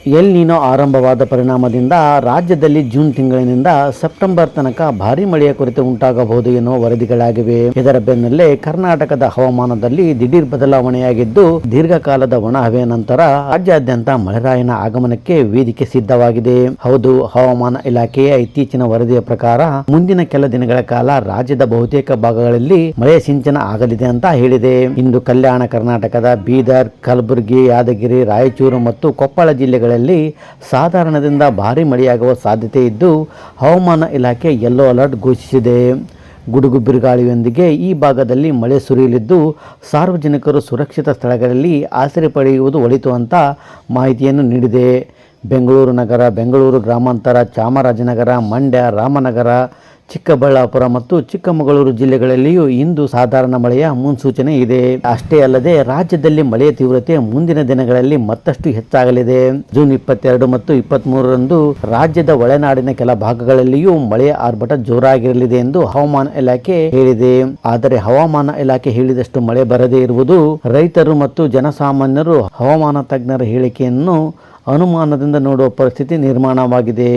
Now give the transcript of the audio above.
L ನೀನೋ ಆರಂಭವಾದ ಪರಿಣಾಮದಿಂದ ರಾಜ್ಯದಲ್ಲಿ ಜೂನ್ ತಿಂಗಳಿನಿಂದ ಸೆಪ್ಟೆಂಬರ್ ತನಕ ಭಾರೀ ಮಳೆಯ ಕೊರತೆ ಉಂಟಾಗಬಹುದು ಎನ್ನುವ ವರದಿಗಳಾಗಿವೆ. ಇದರ ಬೆನ್ನಲ್ಲೇ ಕರ್ನಾಟಕದ ಹವಾಮಾನದಲ್ಲಿ ದಿಢೀರ್ ಬದಲಾವಣೆಯಾಗಿದ್ದು, ದೀರ್ಘಕಾಲದ ಒಣ ಹವೆಯ ನಂತರ ರಾಜ್ಯಾದ್ಯಂತ ಮಳೆರಾಯನ ಆಗಮನಕ್ಕೆ ವೇದಿಕೆ ಸಿದ್ಧವಾಗಿದೆ. ಹೌದು, ಹವಾಮಾನ ಇಲಾಖೆಯ ಇತ್ತೀಚಿನ ವರದಿಯ ಪ್ರಕಾರ ಮುಂದಿನ ಕೆಲ ದಿನಗಳ ಕಾಲ ರಾಜ್ಯದ ಬಹುತೇಕ ಭಾಗಗಳಲ್ಲಿ ಮಳೆಯ ಸಿಂಚನ ಆಗಲಿದೆ ಅಂತ ಹೇಳಿದೆ. ಇಂದು ಕಲ್ಯಾಣ ಕರ್ನಾಟಕದ ಬೀದರ್, ಕಲಬುರಗಿ, ಯಾದಗಿರಿ, ರಾಯಚೂರು ಮತ್ತು ಕೊಪ್ಪಳ ಜಿಲ್ಲೆಗಳಲ್ಲಿ ಸಾಧಾರಣದಿಂದ ಭಾರೀ ಮಳೆಯಾಗುವ ಸಾಧ್ಯತೆ ಇದ್ದು, ಹವಾಮಾನ ಇಲಾಖೆ ಯೆಲ್ಲೋ ಅಲರ್ಟ್ ಘೋಷಿಸಿದೆ. ಗುಡುಗು ಬಿರುಗಾಳಿಯೊಂದಿಗೆ ಈ ಭಾಗದಲ್ಲಿ ಮಳೆ ಸುರಿಯಲಿದ್ದು, ಸಾರ್ವಜನಿಕರು ಸುರಕ್ಷಿತ ಸ್ಥಳಗಳಲ್ಲಿ ಆಶ್ರಯ ಪಡೆಯುವುದು ಒಳಿತು ಅಂತ ಮಾಹಿತಿಯನ್ನು ನೀಡಿದೆ. ಬೆಂಗಳೂರು ನಗರ, ಬೆಂಗಳೂರು ಗ್ರಾಮಾಂತರ, ಚಾಮರಾಜನಗರ, ಮಂಡ್ಯ, ರಾಮನಗರ, ಚಿಕ್ಕಬಳ್ಳಾಪುರ ಮತ್ತು ಚಿಕ್ಕಮಗಳೂರು ಜಿಲ್ಲೆಗಳಲ್ಲಿಯೂ ಇಂದು ಸಾಧಾರಣ ಮಳೆಯ ಮುನ್ಸೂಚನೆ ಇದೆ. ಅಷ್ಟೇ ಅಲ್ಲದೆ ರಾಜ್ಯದಲ್ಲಿ ಮಳೆಯ ತೀವ್ರತೆ ಮುಂದಿನ ದಿನಗಳಲ್ಲಿ ಮತ್ತಷ್ಟು ಹೆಚ್ಚಾಗಲಿದೆ. ಜೂನ್ 22 ಮತ್ತು 23ರಂದು ರಾಜ್ಯದ ಒಳನಾಡಿನ ಕೆಲ ಭಾಗಗಳಲ್ಲಿಯೂ ಮಳೆಯ ಆರ್ಭಟ ಜೋರಾಗಿರಲಿದೆ ಎಂದು ಹವಾಮಾನ ಇಲಾಖೆ ಹೇಳಿದೆ. ಆದರೆ ಹವಾಮಾನ ಇಲಾಖೆ ಹೇಳಿದಷ್ಟು ಮಳೆ ಬರದೇ ಇರುವುದು ರೈತರು ಮತ್ತು ಜನಸಾಮಾನ್ಯರು ಹವಾಮಾನ ತಜ್ಞರ ಹೇಳಿಕೆಯನ್ನು ಅನುಮಾನದಿಂದ ನೋಡುವ ಪರಿಸ್ಥಿತಿ ನಿರ್ಮಾಣವಾಗಿದೆ.